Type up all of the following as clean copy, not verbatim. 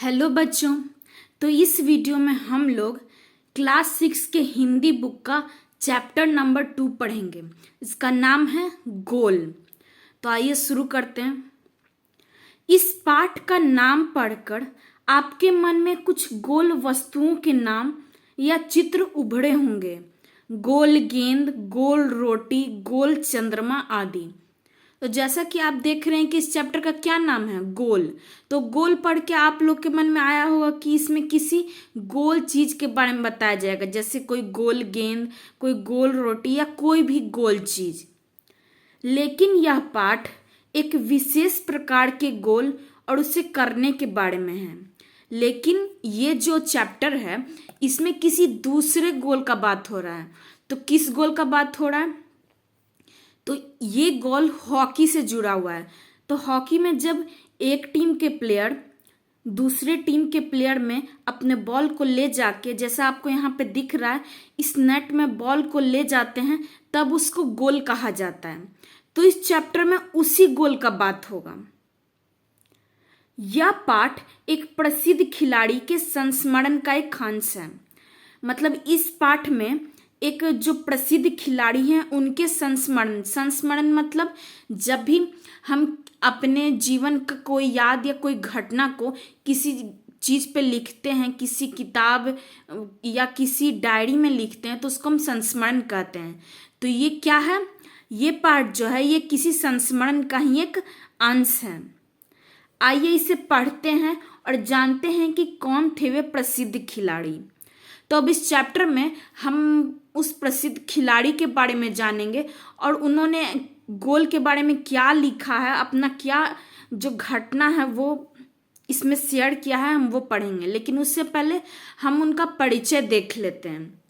Hello बच्चों। तो इस वीडियो में हम लोग क्लास 6 के हिंदी बुक का चैप्टर नंबर 2 पढ़ेंगे। इसका नाम है गोल। तो आइए शुरू करते हैं। इस पाठ का नाम पढ़कर आपके मन में कुछ गोल वस्तुओं के नाम या चित्र उभरे होंगे। गोल गेंद, गोल रोटी, गोल चंद्रमा आदि। तो जैसा कि आप देख रहे हैं कि इस चैप्टर का क्या नाम है, गोल। तो गोल पढ़ के आप लोग के मन में आया होगा कि इसमें किसी गोल चीज के बारे में बताया जाएगा, जैसे कोई गोल गेंद, कोई गोल रोटी या कोई भी गोल चीज। लेकिन यह पाठ एक विशेष प्रकार के गोल और उसे करने के बारे में है। लेकिन ये जो चैप्टर है इसमें किसी दूसरे गोल का बात हो रहा है। तो किस गोल का बात हो रहा है? तो ये गोल हॉकी से जुड़ा हुआ है। तो हॉकी में जब एक टीम के प्लेयर दूसरे टीम के प्लेयर में अपने बॉल को ले जाके, जैसा आपको यहाँ पे दिख रहा है, इस नेट में बॉल को ले जाते हैं, तब उसको गोल कहा जाता है। तो इस चैप्टर में उसी गोल का बात होगा। यह पाठ एक प्रसिद्ध खिलाड़ी के संस्मरण का एक अंश है। मतलब इस पाठ में एक जो प्रसिद्ध खिलाड़ी हैं उनके संस्मरण मतलब जब भी हम अपने जीवन का कोई याद या कोई घटना को किसी चीज पे लिखते हैं, किसी किताब या किसी डायरी में लिखते हैं, तो उसको हम संस्मरण कहते हैं। तो ये क्या है? ये पाठ जो है ये किसी संस्मरण का ही एक अंश है। आइए इसे पढ़ते हैं और जानते हैं कि कौन थे वे प्रसिद्ध खिलाड़ी। तो अब इस चैप्टर में हम उस प्रसिद्ध खिलाड़ी के बारे में जानेंगे और उन्होंने गोल के बारे में क्या लिखा है, अपना क्या जो घटना है वो इसमें शेयर किया है, हम वो पढ़ेंगे। लेकिन उससे पहले हम उनका परिचय देख लेते हैं।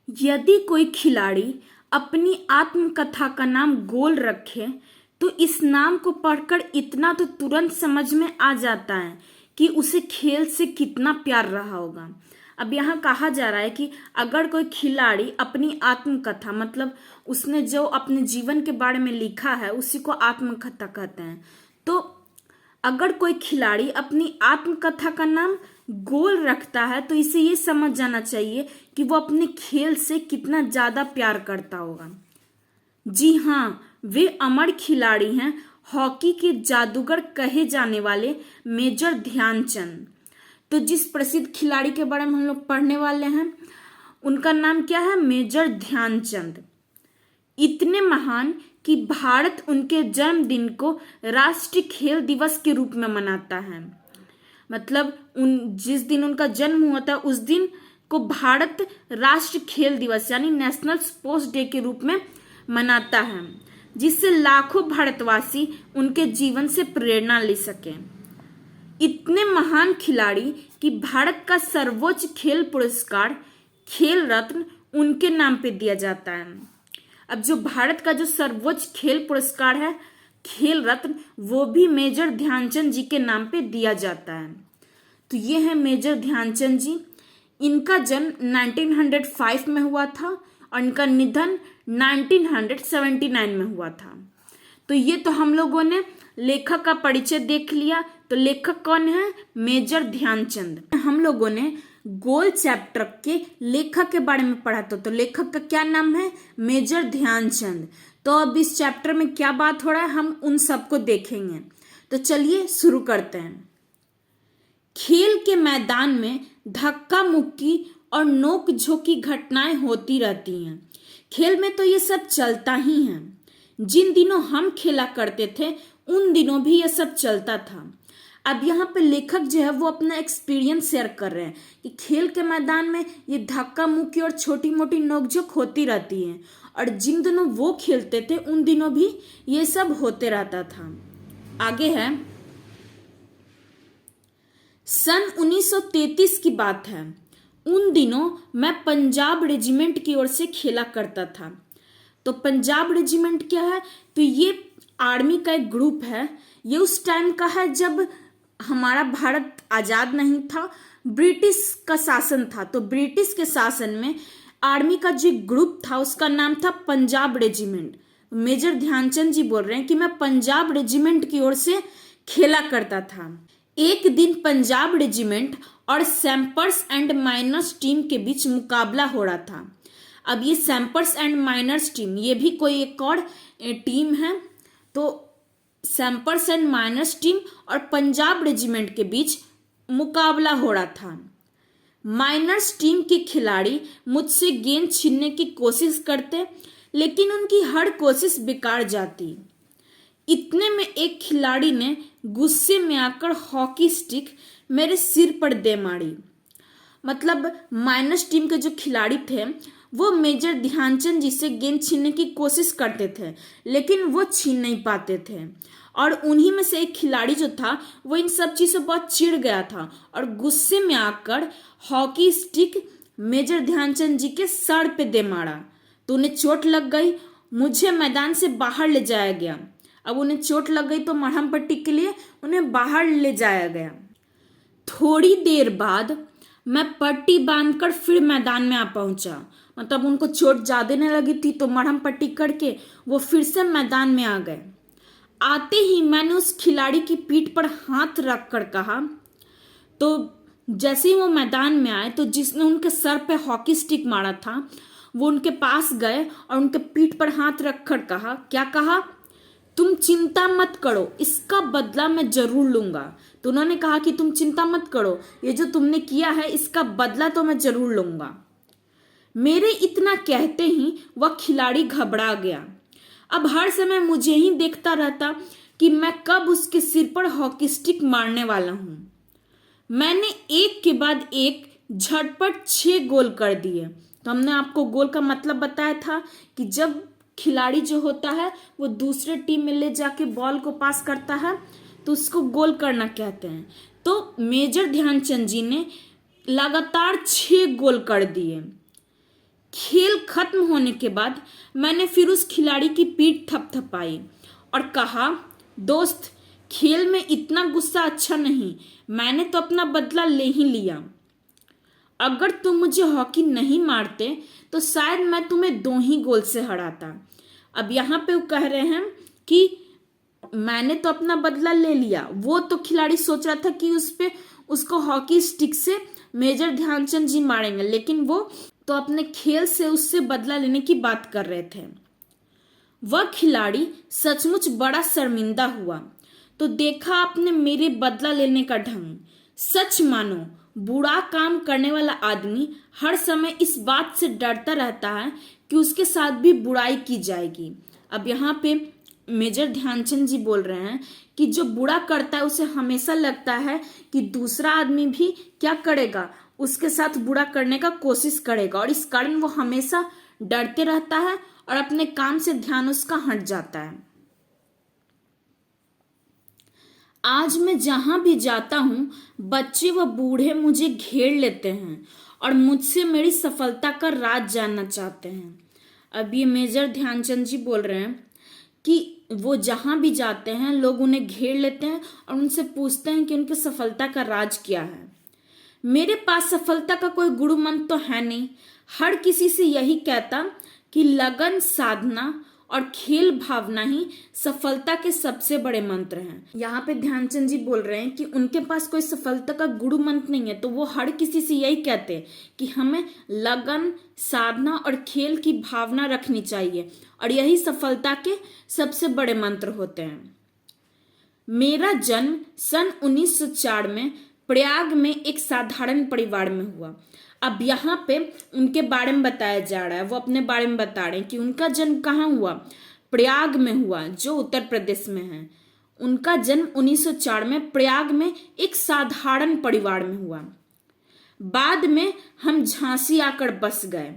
यदि कोई खिलाड़ी अपनी आत्मकथा का नाम गोल रखे तो इस नाम को पढ़कर इतना तो तुरंत समझ में आ जाता है कि उसे खेल से कितना प्यार रहा होगा। अब यहाँ कहा जा रहा है कि अगर कोई खिलाड़ी अपनी आत्मकथा, मतलब उसने जो अपने जीवन के बारे में लिखा है उसी को आत्मकथा कहते हैं। तो अगर कोई खिलाड़ी अपनी आत्मकथा का नाम गोल रखता है तो इसे ये समझ जाना चाहिए कि वो अपने खेल से कितना ज्यादा प्यार करता होगा। जी हाँ, वे अमर खिलाड़ी हैं, हॉकी के जादूगर कहे जाने वाले मेजर ध्यानचंद। तो जिस प्रसिद्ध खिलाड़ी के बारे में हम लोग पढ़ने वाले हैं उनका नाम क्या है? मेजर ध्यानचंद। इतने महान कि भारत उनके जन्मदिन को राष्ट्रीय खेल दिवस के रूप में मनाता है। मतलब जिस दिन उनका जन्म हुआ था उस दिन को भारत राष्ट्रीय खेल दिवस यानी नेशनल स्पोर्ट्स डे के रूप में मनाता है, जिससे लाखों भारतवासी उनके जीवन से प्रेरणा ले सके। इतने महान खिलाड़ी कि भारत का सर्वोच्च खेल पुरस्कार खेल रत्न उनके नाम पे दिया जाता है। अब जो भारत का जो सर्वोच्च खेल पुरस्कार है खेल रत्न, वो भी मेजर ध्यानचंद जी के नाम पे दिया जाता है। तो ये है मेजर ध्यानचंद जी। इनका जन्म 1905 में हुआ था और इनका निधन 1979 में हुआ था। तो ये तो हम लोगों ने लेखक का परिचय देख लिया। तो लेखक कौन है? मेजर ध्यानचंद। हम लोगों ने गोल चैप्टर के लेखक के बारे में पढ़ा तो लेखक का क्या नाम है? मेजर ध्यानचंद। तो अब इस चैप्टर में क्या बात हो रहा है हम उन सबको देखेंगे। तो चलिए शुरू करते हैं। खेल के मैदान में धक्का मुक्की और नोक झोंक की घटनाएं होती रहती हैं। खेल में तो ये सब चलता ही है। जिन दिनों हम खेला करते थे उन दिनों भी ये सब चलता था। अब यहाँ पे लेखक जो है वो अपना एक्सपीरियंस शेयर कर रहे हैं कि खेल के मैदान में ये धक्का मुक्की और छोटी मोटी नोकझोंक होती रहती है और जिन दिनों वो खेलते थे उन दिनों भी ये सब होते रहता था। आगे है, सन 1933 की बात है। उन दिनों मैं पंजाब रेजिमेंट की ओर से खेला करता था। तो पंजाब रेजिमेंट क्या है? तो ये आर्मी का एक ग्रुप है। ये उस टाइम का है जब हमारा भारत आजाद नहीं था, ब्रिटिश का शासन था। तो ब्रिटिश के शासन में आर्मी का जो ग्रुप था उसका नाम था पंजाब रेजिमेंट। मेजर ध्यानचंद जी बोल रहे हैं कि मैं पंजाब रेजिमेंट की ओर से खेला करता था। एक दिन पंजाब रेजिमेंट और सैम्पर्स एंड माइनर्स टीम के बीच मुकाबला हो रहा था। अब ये सैम्पर्स एंड माइनर्स टीम, ये भी कोई एक और टीम है। तो सैम्पर्स एंड माइनर्स टीम और पंजाब रेजिमेंट के बीच मुकाबला हो रहा था। माइनर्स टीम के खिलाड़ी मुझसे गेंद छीनने की कोशिश करते, लेकिन उनकी हर कोशिश बेकार जाती। इतने में एक खिलाड़ी ने गुस्से में आकर हॉकी स्टिक मेरे सिर पर दे मारी। मतलब माइनस टीम के जो खिलाड़ी थे वो मेजर ध्यानचंद जी से गेंद छीनने की कोशिश करते थे, लेकिन वो छीन नहीं पाते थे। और उन्हीं में से एक खिलाड़ी जो था वो इन सब चीज़ों से बहुत चिढ़ गया था और गुस्से में आकर हॉकी स्टिक मेजर ध्यानचंद जी के सर पे दे मारा। तो उन्हें चोट लग गई, मुझे मैदान से बाहर ले जाया गया। अब उन्हें चोट लग गई तो मरहम पट्टी के लिए उन्हें बाहर ले जाया गया। थोड़ी देर बाद मैं पट्टी बांधकर फिर मैदान में आ पहुंचा। मतलब उनको चोट ज्यादा नहीं लगी थी तो मरहम पट्टी करके वो फिर से मैदान में आ गए। आते ही मैंने उस खिलाड़ी की पीठ पर हाथ रखकर कहा, तो जैसे ही वो मैदान में आए तो जिसने उनके सर पे हॉकी स्टिक मारा था वो उनके पास गए और उनके पीठ पर हाथ रखकर कहा, क्या कहा, तुम चिंता मत करो, इसका बदला मैं जरूर लूंगा। तो उन्होंने कहा कि तुम चिंता मत करो, ये जो तुमने किया है इसका बदला तो मैं जरूर लूंगा। मेरे इतना कहते ही वह खिलाड़ी घबरा गया। अब हर समय मुझे ही देखता रहता कि मैं कब उसके सिर पर हॉकी स्टिक मारने वाला हूं। मैंने एक के बाद एक झटपट 6 गोल कर दिए। तो हमने आपको गोल का मतलब बताया था कि जब खिलाड़ी जो होता है वो दूसरे टीम में ले जाके बॉल को पास करता है तो उसको गोल करना कहते हैं। तो मेजर ध्यानचंद जी ने लगातार 6 गोल कर दिए। खेल खत्म होने के बाद मैंने फिर उस खिलाड़ी की पीठ थपथपाई और कहा, दोस्त, खेल में इतना गुस्सा अच्छा नहीं, मैंने तो अपना बदला ले ही लिया। अगर तुम मुझे हॉकी नहीं मारते तो शायद मैं तुम्हें 2 ही गोल से हराता। अब यहाँ पे वो कह रहे हैं कि मैंने तो अपना बदला ले लिया। वो तो खिलाड़ी सोच रहा था कि उसको हॉकी स्टिक से मेजर ध्यानचंद जी मारेंगे, लेकिन वो तो अपने खेल से उससे बदला लेने की बात कर रहे थे। वह खिलाड़ी सचमुच बड़ा शर्मिंदा हुआ। तो देखा आपने मेरे बदला लेने का ढंग। सच मानो, बुरा काम करने वाला आदमी हर समय इस बात से डरता रहता है कि उसके साथ भी बुराई की जाएगी। अब यहाँ पे मेजर ध्यानचंद जी बोल रहे हैं कि जो बुरा करता है उसे हमेशा लगता है कि दूसरा आदमी भी क्या करेगा, उसके साथ बुरा करने का कोशिश करेगा, और इस कारण वो हमेशा डरते रहता है और अपने काम से ध्यान उसका हट जाता है। आज मैं जहां भी जाता हूं बच्चे व बूढ़े मुझे घेर लेते हैं और मुझसे मेरी सफलता का राज जानना चाहते हैं। अब ये मेजर ध्यानचंद जी बोल रहे हैं कि वो जहां भी जाते हैं लोग उन्हें घेर लेते हैं और उनसे पूछते हैं कि उनकी सफलता का राज क्या है। मेरे पास सफलता का कोई गुरु मंत्र तो है नहीं। हर किसी से यही कहता कि लगन, साधना और खेल भावना ही सफलता के सबसे बड़े मंत्र हैं। यहाँ पे ध्यानचंद जी बोल रहे हैं कि उनके पास कोई सफलता का गुरु मंत्र नहीं है, तो वो हर किसी से यही कहते हैं कि हमें लगन, साधना और खेल की भावना रखनी चाहिए, और यही सफलता के सबसे बड़े मंत्र होते हैं। मेरा जन्म सन 1904 में प्रयाग में एक साधारण परिवार में हुआ। अब यहाँ पे उनके बारे में बताया जा रहा है, वो अपने बारे में बता रहे हैं कि उनका जन्म कहाँ हुआ, प्रयाग में हुआ, जो उत्तर प्रदेश में है। उनका जन्म 1904 में प्रयाग में एक साधारण परिवार में हुआ। बाद में हम झांसी आकर बस गए।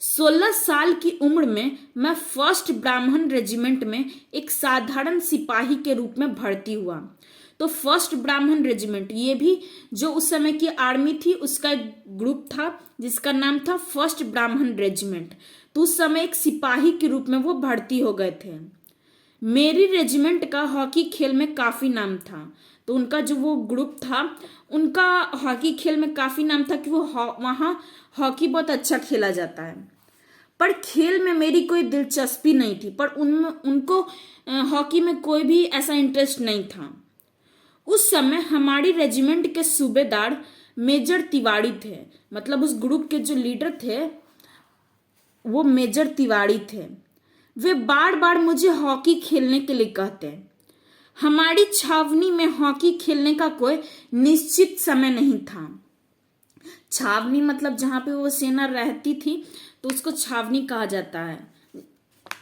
16 साल की उम्र में मैं फर्स्ट ब्राह्मण रेजिमेंट में एक साधारण सिपाही के रूप में भर्ती हुआ। तो फर्स्ट ब्राह्मण रेजिमेंट, ये भी जो उस समय की आर्मी थी उसका एक ग्रुप था जिसका नाम था फर्स्ट ब्राह्मण रेजिमेंट। तो उस समय एक सिपाही के रूप में वो भर्ती हो गए थे। मेरी रेजिमेंट का हॉकी खेल में काफी नाम था। तो उनका जो वो ग्रुप था उनका हॉकी खेल में काफी नाम था कि वो वहाँ हॉकी बहुत अच्छा खेला जाता है। पर खेल में मेरी कोई दिलचस्पी नहीं थी, पर उनको हॉकी में कोई भी ऐसा इंटरेस्ट नहीं था। उस समय हमारी रेजिमेंट के सूबेदार मेजर तिवारी थे, मतलब उस ग्रुप के जो लीडर थे वो मेजर तिवारी थे। वे बार बार मुझे हॉकी खेलने के लिए कहते। हमारी छावनी में हॉकी खेलने का कोई निश्चित समय नहीं था। छावनी मतलब जहाँ पे वो सेना रहती थी तो उसको छावनी कहा जाता है,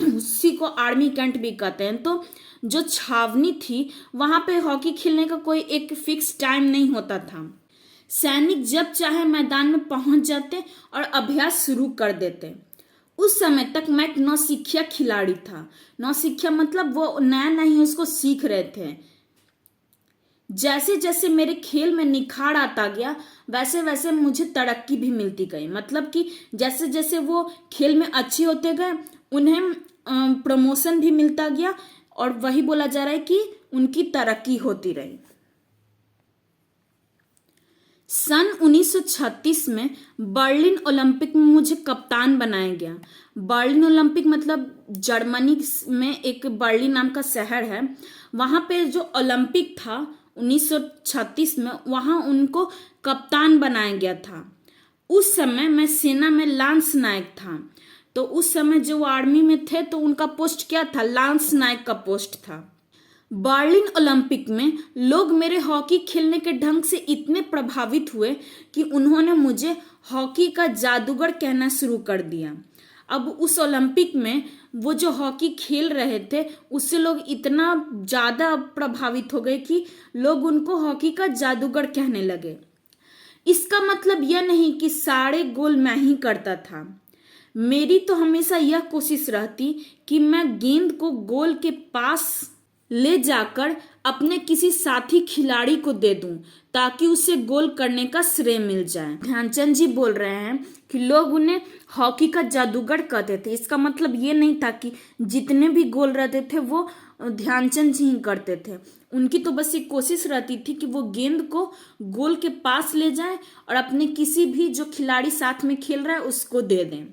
उसी को आर्मी कैंट भी कहते हैं। तो जो छावनी थी वहां पे हॉकी खेलने का कोई एक फिक्स टाइम नहीं होता था। सैनिक जब चाहे मैदान में पहुंच जाते और अभ्यास शुरू कर देते। उस समय तक मैं एक नौसिखिया खिलाड़ी था। नौसिखिया मतलब वो नया नया उसको सीख रहे थे। जैसे जैसे मेरे खेल में निखार आता गया वैसे वैसे मुझे तरक्की भी मिलती गई, मतलब कि जैसे जैसे वो खेल में अच्छे होते गए उन्हें प्रमोशन भी मिलता गया, और वही बोला जा रहा है कि उनकी तरक्की होती रही। सन 1936 में बर्लिन ओलंपिक में मुझे कप्तान बनाया गया। बर्लिन ओलंपिक मतलब जर्मनी में एक बर्लिन नाम का शहर है, वहाँ पे जो ओलंपिक था 1936 में, वहाँ उनको कप्तान बनाया गया था। उस समय मैं सेना में लांस नायक था। तो उस समय जो आर्मी में थे तो उनका पोस्ट क्या था, लांस नायक का पोस्ट था। बर्लिन ओलंपिक में लोग मेरे हॉकी खेलने के ढंग से इतने प्रभावित हुए कि उन्होंने मुझे हॉकी का जादूगर कहना शुरू कर दिया। अब उस ओलंपिक में वो जो हॉकी खेल रहे थे उससे लोग इतना ज़्यादा प्रभावित हो गए कि लोग उनको हॉकी का जादूगर कहने लगे। इसका मतलब यह नहीं कि सारे गोल मैं ही करता था। मेरी तो हमेशा यह कोशिश रहती कि मैं गेंद को गोल के पास ले जाकर अपने किसी साथी खिलाड़ी को दे दूं ताकि उसे गोल करने का श्रेय मिल जाए। ध्यानचंद जी बोल रहे हैं कि लोग उन्हें हॉकी का जादूगर कहते थे। इसका मतलब ये नहीं था कि जितने भी गोल रहते थे वो ध्यानचंद जी ही करते थे। उनकी तो बस एक कोशिश रहती थी कि वो गेंद को गोल के पास ले जाएं और अपने किसी भी जो खिलाड़ी साथ में खेल रहा है उसको दे दें।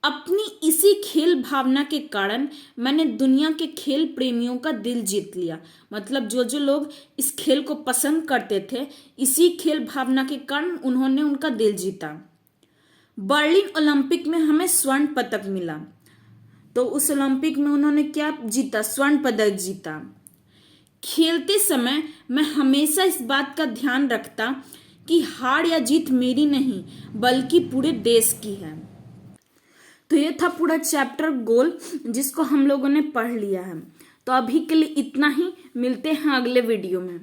अपनी इसी खेल भावना के कारण मैंने दुनिया के खेल प्रेमियों का दिल जीत लिया। मतलब जो जो लोग इस खेल को पसंद करते थे, इसी खेल भावना के कारण उन्होंने उनका दिल जीता। बर्लिन ओलंपिक में हमें स्वर्ण पदक मिला। तो उस ओलंपिक में उन्होंने क्या जीता, स्वर्ण पदक जीता। खेलते समय मैं हमेशा इस बात का ध्यान रखता कि हार या जीत मेरी नहीं बल्कि पूरे देश की है। तो ये था पूरा चैप्टर गोल जिसको हम लोगों ने पढ़ लिया है। तो अभी के लिए इतना ही, मिलते हैं अगले वीडियो में।